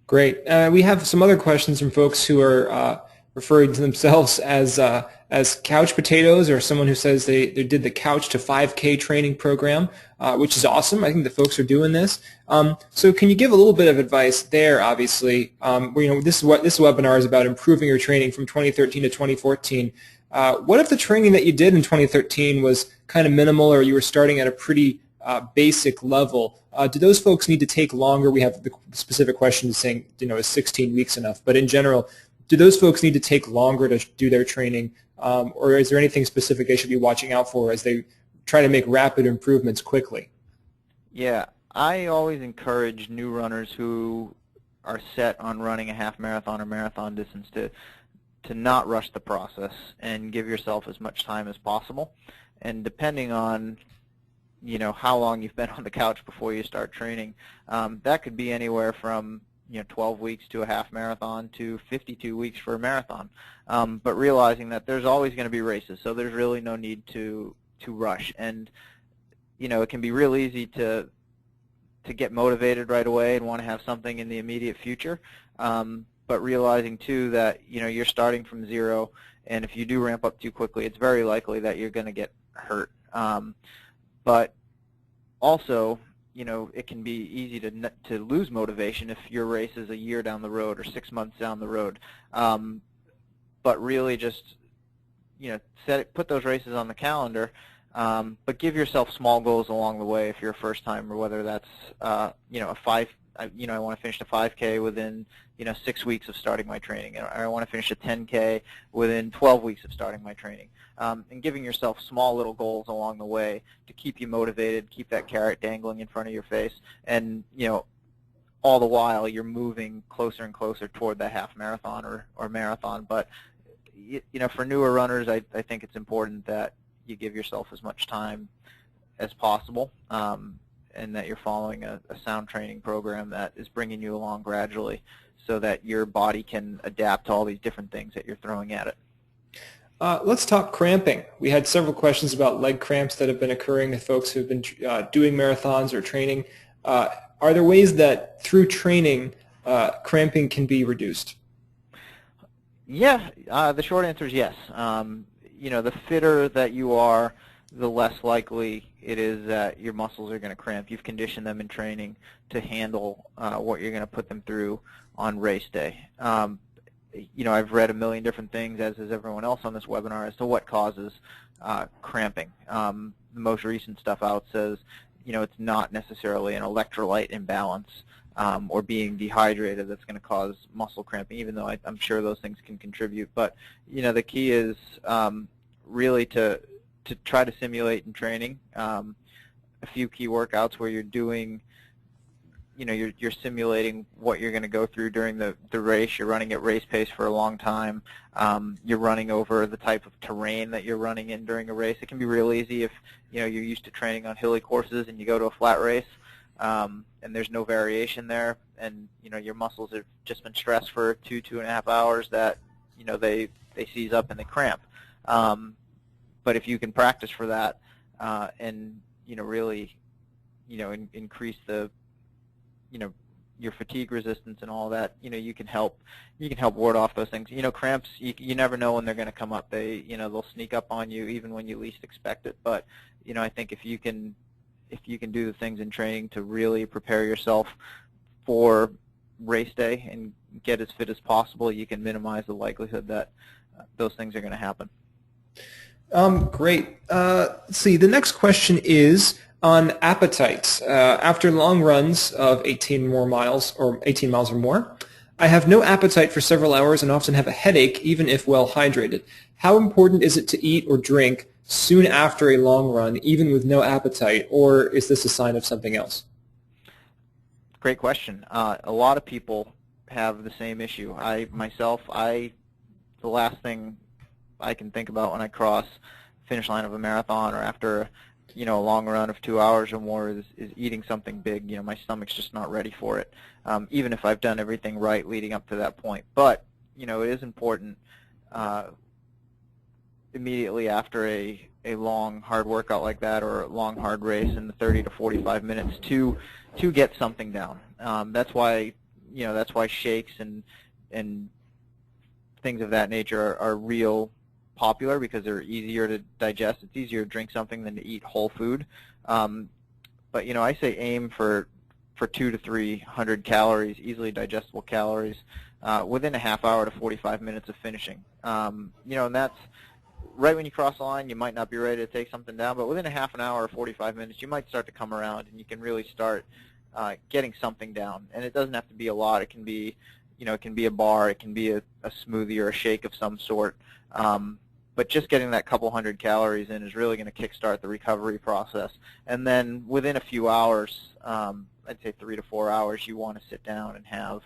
Great. We have some other questions from folks who are referring to themselves as couch potatoes, or someone who says they did the Couch to 5K training program, which is awesome. I think the folks are doing this. So can you give a little bit of advice there? Obviously, this webinar is about improving your training from 2013 to 2014. What if the training that you did in 2013 was kind of minimal, or you were starting at a pretty basic level? Do those folks need to take longer? We have the specific question saying, is 16 weeks enough? But in general, do those folks need to take longer to do their training, or is there anything specific they should be watching out for as they try to make rapid improvements quickly? Yeah, I always encourage new runners who are set on running a half marathon or marathon distance to not rush the process and give yourself as much time as possible. And depending on how long you've been on the couch before you start training, that could be anywhere from 12 weeks to a half marathon to 52 weeks for a marathon. But realizing that there's always going to be races, so there's really no need to rush. And it can be real easy to get motivated right away and want to have something in the immediate future. But realizing too that you're starting from zero, and if you do ramp up too quickly, it's very likely that you're going to get hurt. But also, it can be easy to lose motivation if your race is a year down the road or 6 months down the road. But really just, put those races on the calendar, but give yourself small goals along the way if you're a first timer, whether that's, I want to finish the 5K within, 6 weeks of starting my training, or I want to finish a 10K within 12 weeks of starting my training. And giving yourself small little goals along the way to keep you motivated, keep that carrot dangling in front of your face, and all the while you're moving closer and closer toward that half marathon or marathon. But for newer runners, I think it's important that you give yourself as much time as possible, and that you're following a sound training program that is bringing you along gradually, so that your body can adapt to all these different things that you're throwing at it. Let's talk cramping. We had several questions about leg cramps that have been occurring with folks who have been doing marathons or training. Are there ways that through training cramping can be reduced? Yeah, the short answer is yes. The fitter that you are, the less likely it is that your muscles are going to cramp. You've conditioned them in training to handle what you're going to put them through on race day. I've read a million different things, as has everyone else on this webinar, as to what causes cramping. The most recent stuff out says, it's not necessarily an electrolyte imbalance or being dehydrated that's going to cause muscle cramping, even though I'm sure those things can contribute. But, the key is really to try to simulate in training a few key workouts where you're doing, you're simulating what you're going to go through during the race. You're running at race pace for a long time. You're running over the type of terrain that you're running in during a race. It can be real easy if you're used to training on hilly courses and you go to a flat race and there's no variation there, and your muscles have just been stressed for 2.5 hours, that they seize up and they cramp. But if you can practice for that and really increase the your fatigue resistance and all that, you can help ward off those things. Cramps, you never know when they're going to come up. They'll sneak up on you even when you least expect it. But I think if you can do the things in training to really prepare yourself for race day and get as fit as possible, you can minimize the likelihood that those things are going to happen. Great. Let's see. The next question is on appetites. After long runs of 18 miles or more, I have no appetite for several hours and often have a headache even if well hydrated. How important is it to eat or drink soon after a long run, even with no appetite, or is this a sign of something else? Great question. A lot of people have the same issue. The last thing I can think about when I cross the finish line of a marathon or after a long run of 2 hours or more is eating something big. My stomach's just not ready for it, even if I've done everything right leading up to that point. But it is important immediately after a long hard workout like that, or a long hard race in the 30 to 45 minutes, to get something down. That's why shakes and things of that nature are real popular because they're easier to digest. It's easier to drink something than to eat whole food. But I say aim for 200 to 300 calories, easily digestible calories, within a half hour to 45 minutes of finishing. And that's right when you cross the line. You might not be ready to take something down, but within a half an hour or 45 minutes, you might start to come around, and you can really start getting something down. And it doesn't have to be a lot. It can be, it can be a bar, it can be a smoothie or a shake of some sort. But just getting that couple hundred calories in is really going to kickstart the recovery process. And then within a few hours, I'd say 3 to 4 hours, you want to sit down and have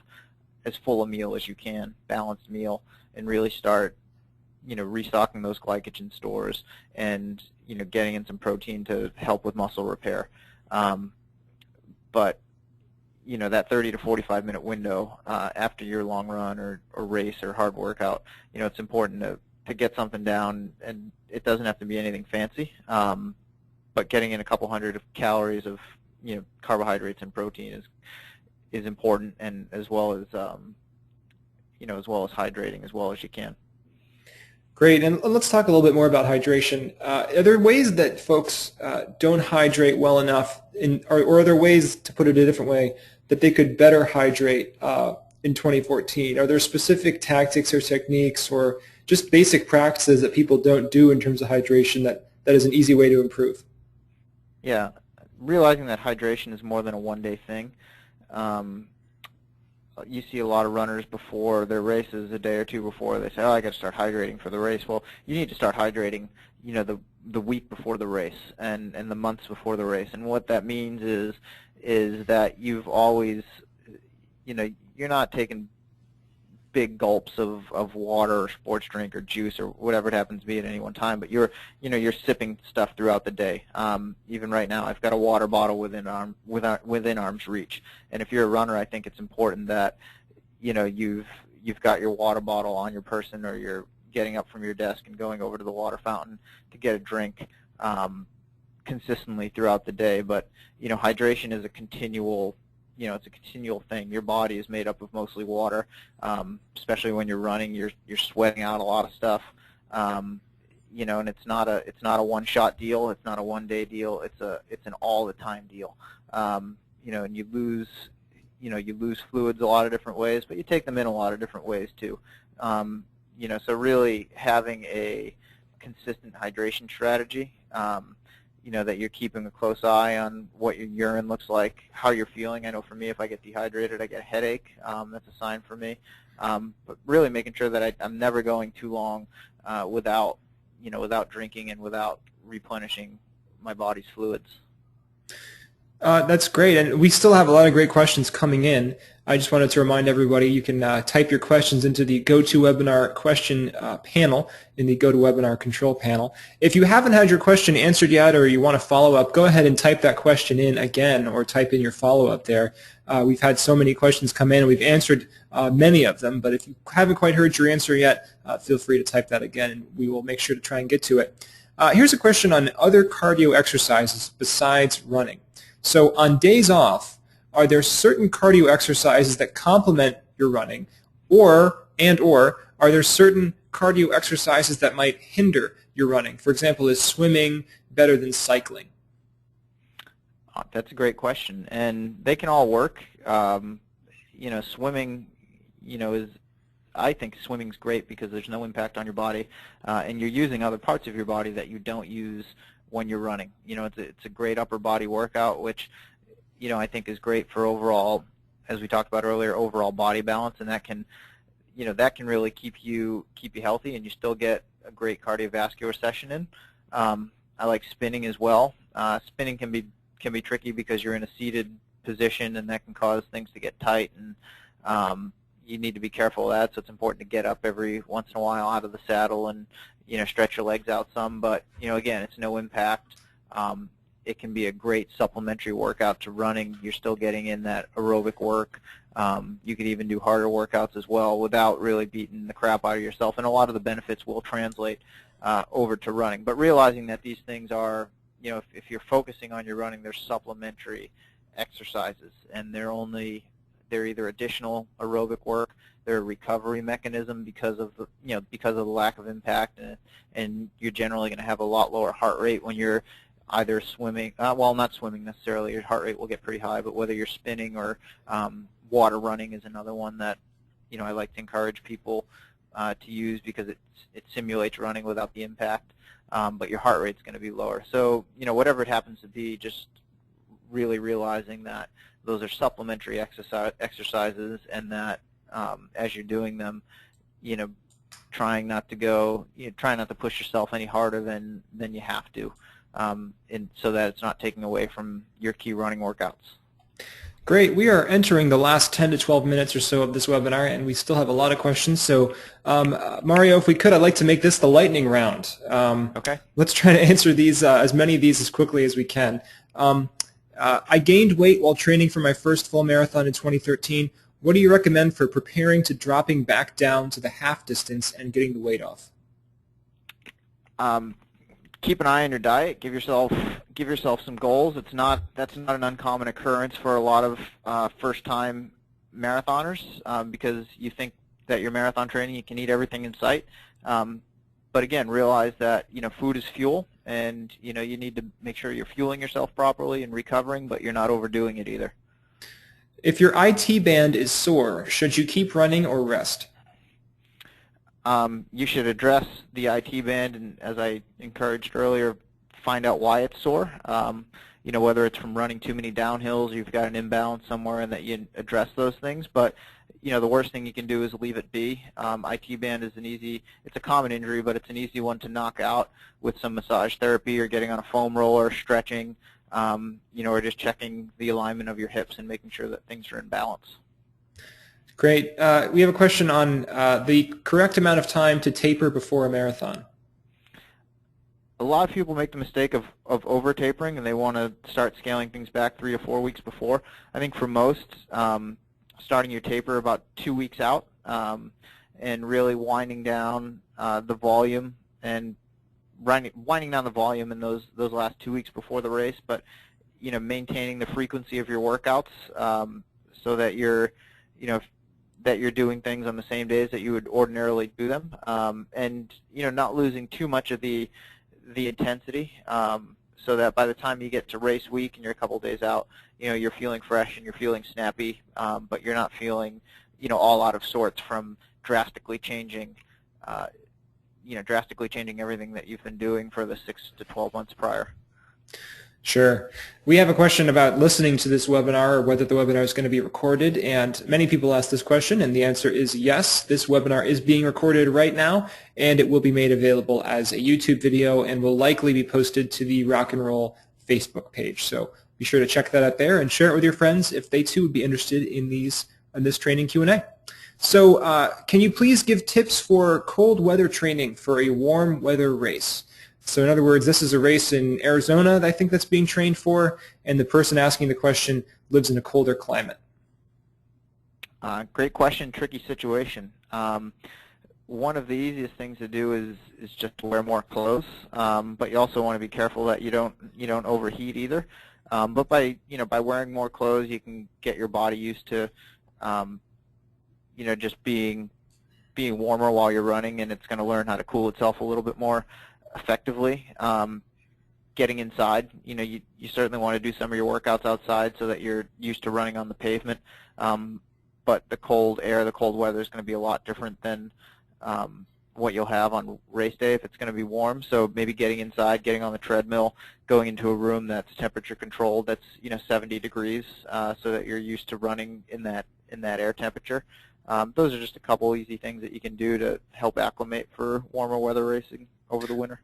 as full a meal as you can, balanced meal, and really start, restocking those glycogen stores and, getting in some protein to help with muscle repair. But, that 30 to 45 minute window after your long run or race or hard workout, it's important to get something down, and it doesn't have to be anything fancy. But getting in a couple hundred of calories of carbohydrates and protein is important, and as well as hydrating as well as you can. Great, and let's talk a little bit more about hydration. Are there ways that folks don't hydrate well enough, or are there ways, to put it a different way, that they could better hydrate in 2014? Are there specific tactics or techniques or just basic practices that people don't do in terms of hydration that is an easy way to improve? Yeah, realizing that hydration is more than a one-day thing. You see a lot of runners before their races, a day or two before, they say, "Oh, I got to start hydrating for the race." Well, you need to start hydrating, the week before the race and the months before the race. And what that means is that you've always, you're not taking big gulps of water or sports drink or juice or whatever it happens to be at any one time, but you're sipping stuff throughout the day. Even right now, I've got a water bottle within arm's reach. And if you're a runner, I think it's important that you've got your water bottle on your person, or you're getting up from your desk and going over to the water fountain to get a drink consistently throughout the day. But hydration is a continual it's a continual thing. Your body is made up of mostly water, especially when you're running. You're sweating out a lot of stuff, and it's not a one-shot deal. It's not a one-day deal. It's an all-the-time deal. And you lose fluids a lot of different ways, but you take them in a lot of different ways too. So really having a consistent hydration strategy. That you're keeping a close eye on what your urine looks like, how you're feeling. I know for me, if I get dehydrated, I get a headache. That's a sign for me. But really making sure that I'm never going too long without drinking and without replenishing my body's fluids. That's great, and we still have a lot of great questions coming in. I just wanted to remind everybody you can type your questions into the GoToWebinar question panel in the GoToWebinar control panel. If you haven't had your question answered yet, or you want to follow up, go ahead and type that question in again, or type in your follow-up there. We've had so many questions come in, and we've answered many of them, but if you haven't quite heard your answer yet, feel free to type that again, and we will make sure to try and get to it. Here's a question on other cardio exercises besides running. So on days off, are there certain cardio exercises that complement your running, or are there certain cardio exercises that might hinder your running? For example, is swimming better than cycling? That's a great question, and they can all work. Swimming, I think swimming's great because there's no impact on your body, and you're using other parts of your body that you don't use when you're running. It's a great upper body workout, which I think is great for overall, as we talked about earlier, overall body balance, and that can really keep you healthy, and you still get a great cardiovascular session in. I like spinning as well. Spinning can be tricky because you're in a seated position, and that can cause things to get tight, and you need to be careful of that. So it's important to get up every once in a while out of the saddle and stretch your legs out some. But again, it's no impact. It can be a great supplementary workout to running. You're still getting in that aerobic work. You could even do harder workouts as well without really beating the crap out of yourself, and a lot of the benefits will translate over to running. But realizing that these things are, if you're focusing on your running, they're supplementary exercises, and they're only they're either additional aerobic work, they're a recovery mechanism because of the because of the lack of impact, and you're generally going to have a lot lower heart rate when you're either swimming. Well, not swimming necessarily. Your heart rate will get pretty high, but whether you're spinning or water running is another one that I like to encourage people to use because it simulates running without the impact, but your heart rate's going to be lower. So whatever it happens to be, just really realizing that those are supplementary exercises, and that as you're doing them, trying not to push yourself any harder than you have to, and so that it's not taking away from your key running workouts. Great. We are entering the last 10 to 12 minutes or so of this webinar, and we still have a lot of questions. So, Mario, if we could, I'd like to make this the lightning round. Okay. Let's try to answer these, as many of these as quickly as we can. I gained weight while training for my first full marathon in 2013. What do you recommend for preparing to dropping back down to the half distance and getting the weight off? Keep an eye on your diet. Give yourself some goals. That's not an uncommon occurrence for a lot of first-time marathoners, because you think that your marathon training you can eat everything in sight. But again, realize that food is fuel, and you need to make sure you're fueling yourself properly and recovering, but you're not overdoing it either. If your IT band is sore, should you keep running or rest? You should address the IT band, and as I encouraged earlier, find out why it's sore. Whether it's from running too many downhills, you've got an imbalance somewhere, and that you address those things. But the worst thing you can do is leave it be. IT band is it's a common injury, but it's an easy one to knock out with some massage therapy or getting on a foam roller, stretching, or just checking the alignment of your hips and making sure that things are in balance. Great. We have a question on the correct amount of time to taper before a marathon. A lot of people make the mistake of over-tapering, and they want to start scaling things back 3 to 4 weeks before. I think for most, starting your taper about 2 weeks out, and really winding down the volume and winding down the volume in those last 2 weeks before the race, but maintaining the frequency of your workouts, so that you're doing things on the same days that you would ordinarily do them, and not losing too much of the intensity, so that by the time you get to race week and you're a couple days out, you're feeling fresh and you're feeling snappy, but you're not feeling all out of sorts from drastically changing everything that you've been doing for the 6 to 12 months prior. Sure. We have a question about listening to this webinar, or whether the webinar is going to be recorded, and many people ask this question, and the answer is yes. This webinar is being recorded right now, and it will be made available as a YouTube video and will likely be posted to the Rock and Roll Facebook page. So be sure to check that out there and share it with your friends if they too would be interested in this training Q&A. So can you please give tips for cold weather training for a warm weather race? So in other words, this is a race in Arizona that I think that's being trained for, and the person asking the question lives in a colder climate. Great question, tricky situation. One of the easiest things to do is just to wear more clothes, but you also want to be careful that you don't overheat either. But by wearing more clothes, you can get your body used to just being warmer while you're running, and it's going to learn how to cool itself a little bit more effectively. Getting inside, you certainly want to do some of your workouts outside so that you're used to running on the pavement, but the cold air, the cold weather is going to be a lot different than what you'll have on race day if it's going to be warm. So maybe getting inside, getting on the treadmill, going into a room that's temperature controlled, that's 70 degrees, so that you're used to running in that air temperature. Those are just a couple easy things that you can do to help acclimate for warmer weather racing over the winter.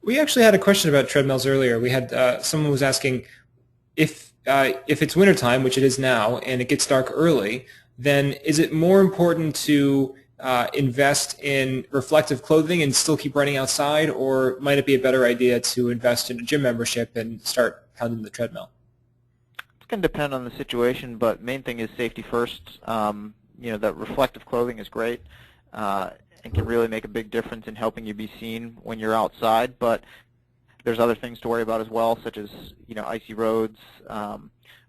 We actually had a question about treadmills earlier. We had someone was asking if it's wintertime, which it is now, and it gets dark early, then is it more important to invest in reflective clothing and still keep running outside, or might it be a better idea to invest in a gym membership and start pounding the treadmill? It's going to depend on the situation, but main thing is safety first. That reflective clothing is great and can really make a big difference in helping you be seen when you're outside, but there's other things to worry about as well, such as icy roads,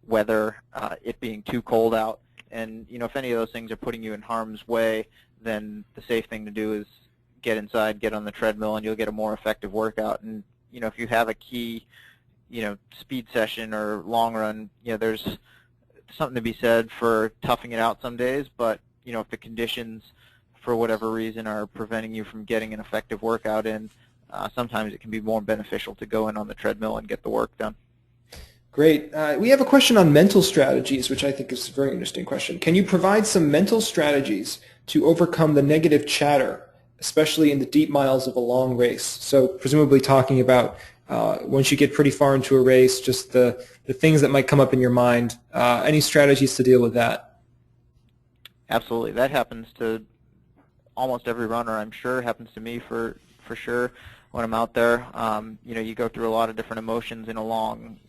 weather, it being too cold out. And if any of those things are putting you in harm's way, then the safe thing to do is get inside, get on the treadmill, and you'll get a more effective workout. And if you have a key speed session or long run, there's something to be said for toughing it out some days, but if the conditions for whatever reason are preventing you from getting an effective workout in, sometimes it can be more beneficial to go in on the treadmill and get the work done. Great. We have a question on mental strategies, which I think is a very interesting question. Can you provide some mental strategies to overcome the negative chatter, especially in the deep miles of a long race? So presumably talking about once you get pretty far into a race, just the things that might come up in your mind. Any strategies to deal with that? Absolutely. That happens to almost every runner, I'm sure. It happens to me for sure when I'm out there. You go through a lot of different emotions in a long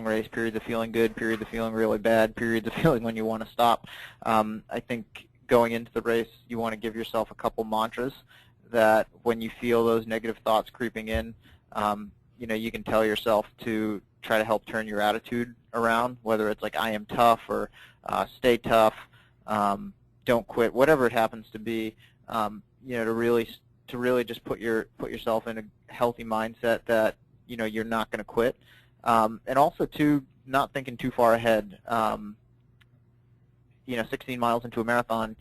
race, periods of feeling good, periods of feeling really bad, periods of feeling when you want to stop. I think going into the race, you want to give yourself a couple mantras that when you feel those negative thoughts creeping in, you can tell yourself to try to help turn your attitude around, whether it's like I am tough or stay tough, don't quit, whatever it happens to be, to really just put yourself in a healthy mindset that you're not going to quit, and also to not thinking too far ahead. 16 miles into a marathon,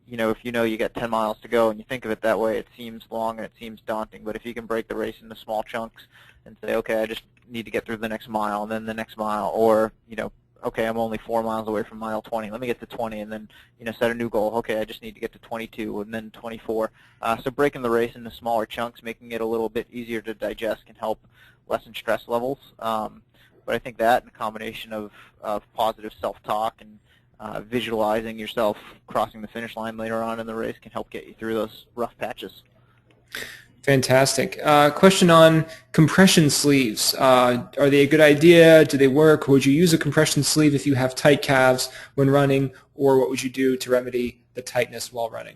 if you got 10 miles to go and you think of it that way, it seems long and it seems daunting. But if you can break the race into small chunks and say, okay, I just need to get through the next mile and then the next mile, or okay, I'm only 4 miles away from mile 20. Let me get to 20 and then set a new goal. Okay, I just need to get to 22 and then 24. So breaking the race into smaller chunks, making it a little bit easier to digest, can help lessen stress levels. But I think that, in a combination of positive self-talk and visualizing yourself crossing the finish line later on in the race, can help get you through those rough patches. Fantastic. Question on compression sleeves. Are they a good idea? Do they work? Would you use a compression sleeve if you have tight calves when running, or what would you do to remedy the tightness while running?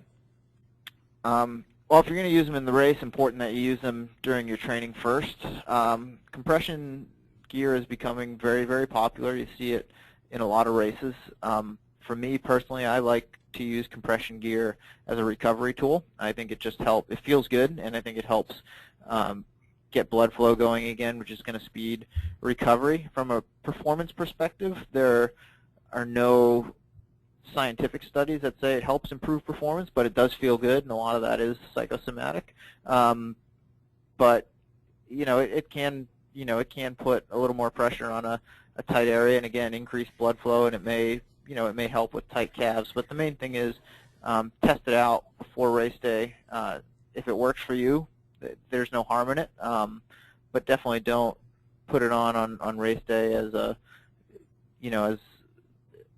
Well, if you're going to use them in the race, important that you use them during your training first. Compression gear is becoming very, very popular. You see it in a lot of races. For me personally, I like to use compression gear as a recovery tool. I think it just helps. It feels good, and I think it helps get blood flow going again, which is going to speed recovery. From a performance perspective, there are no scientific studies that say it helps improve performance, but it does feel good, and a lot of that is psychosomatic. But it can put a little more pressure on a tight area, and again, increase blood flow, and it may help with tight calves. But the main thing is test it out before race day. If it works for you, there's no harm in it. But definitely don't put it on race day as a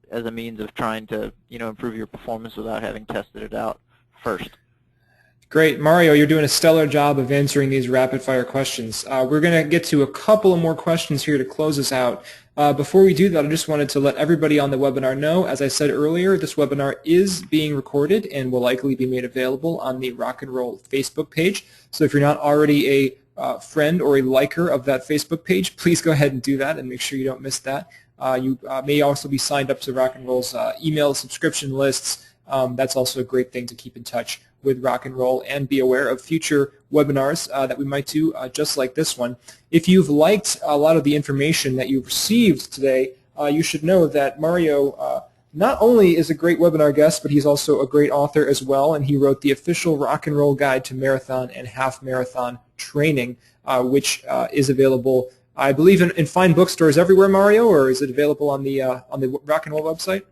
as a means of trying to improve your performance without having tested it out first. Great. Mario, you're doing a stellar job of answering these rapid-fire questions. We're going to get to a couple of more questions here to close us out. Before we do that, I just wanted to let everybody on the webinar know, as I said earlier, this webinar is being recorded and will likely be made available on the Rock and Roll Facebook page. So if you're not already a friend or a liker of that Facebook page, please go ahead and do that and make sure you don't miss that. You may also be signed up to Rock and Roll's email subscription lists. That's also a great thing to keep in touch with Rock and Roll, and be aware of future webinars that we might do just like this one. If you've liked a lot of the information that you've received today, you should know that Mario not only is a great webinar guest, but he's also a great author as well, and he wrote the official Rock and Roll Guide to Marathon and Half Marathon Training, which is available, I believe, in fine bookstores everywhere, Mario, or is it available on the Rock and Roll website?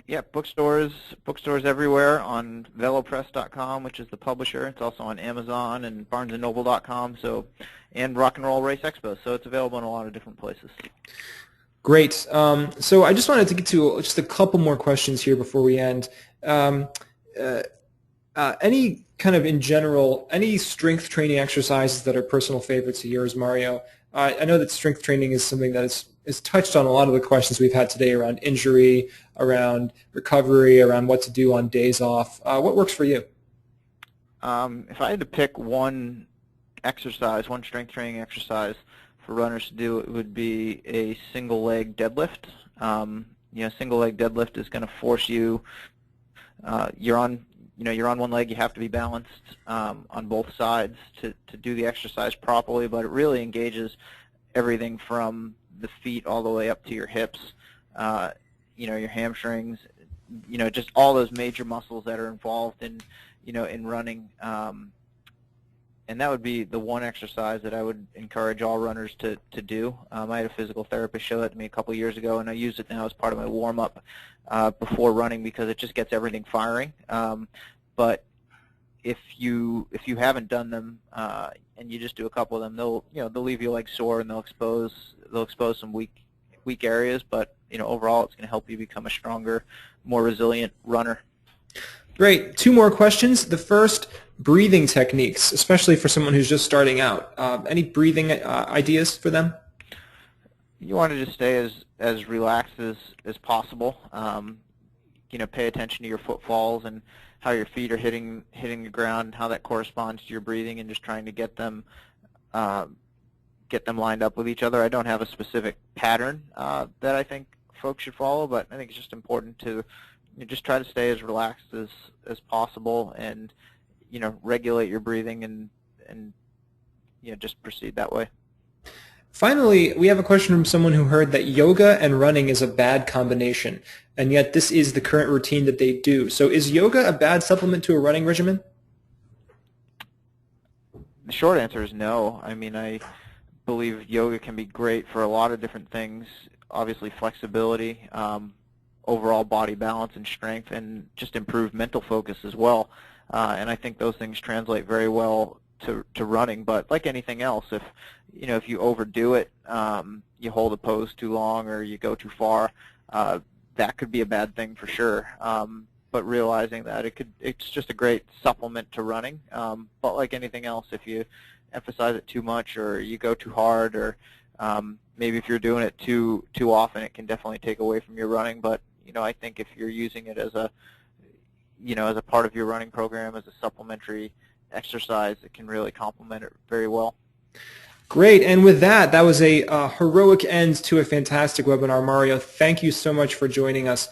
Yeah, bookstores everywhere, on velopress.com, which is the publisher. It's also on Amazon and barnesandnoble.com, and Rock and Roll Race Expo. So it's available in a lot of different places. Great. So I just wanted to get to just a couple more questions here before we end. Any kind of, in general, any strength training exercises that are personal favorites of yours, Mario? I know that strength training is something that is touched on a lot of the questions we've had today around injury, around recovery, around what to do on days off. What works for you? If I had to pick one strength training exercise for runners to do, it would be a single leg deadlift. single leg deadlift is going to force you. You're on one leg. You have to be balanced on both sides to do the exercise properly. But it really engages everything from the feet all the way up to your hips. Your hamstrings. Just all those major muscles that are involved in running. And that would be the one exercise that I would encourage all runners to do. I had a physical therapist show that to me a couple years ago, and I use it now as part of my warm-up before running because it just gets everything firing. But if you haven't done them and you just do a couple of them, they'll leave your legs sore and they'll expose some weak areas. But overall, it's going to help you become a stronger, more resilient runner. Great. 2 more questions. The first, breathing techniques, especially for someone who's just starting out. Any breathing ideas for them? You want to just stay as relaxed as possible. Pay attention to your footfalls and how your feet are hitting the ground and how that corresponds to your breathing, and just trying to get them lined up with each other. I don't have a specific pattern that I think folks should follow, but I think it's just important to just try to stay as relaxed as possible, and regulate your breathing and just proceed that way. Finally, we have a question from someone who heard that yoga and running is a bad combination, and yet this is the current routine that they do. So is yoga a bad supplement to a running regimen? The short answer is no. I mean, I believe yoga can be great for a lot of different things. Obviously, flexibility, overall body balance and strength, and just improved mental focus as well. And I think those things translate very well to running. But like anything else, if you overdo it, you hold a pose too long or you go too far, that could be a bad thing for sure. But realizing that it's just a great supplement to running. But like anything else, if you emphasize it too much or you go too hard, or maybe if you're doing it too often, it can definitely take away from your running. But I think if you're using it as a part of your running program, as a supplementary exercise, it can really complement it very well. Great. And with that was a heroic end to a fantastic webinar. Mario, thank you so much for joining us.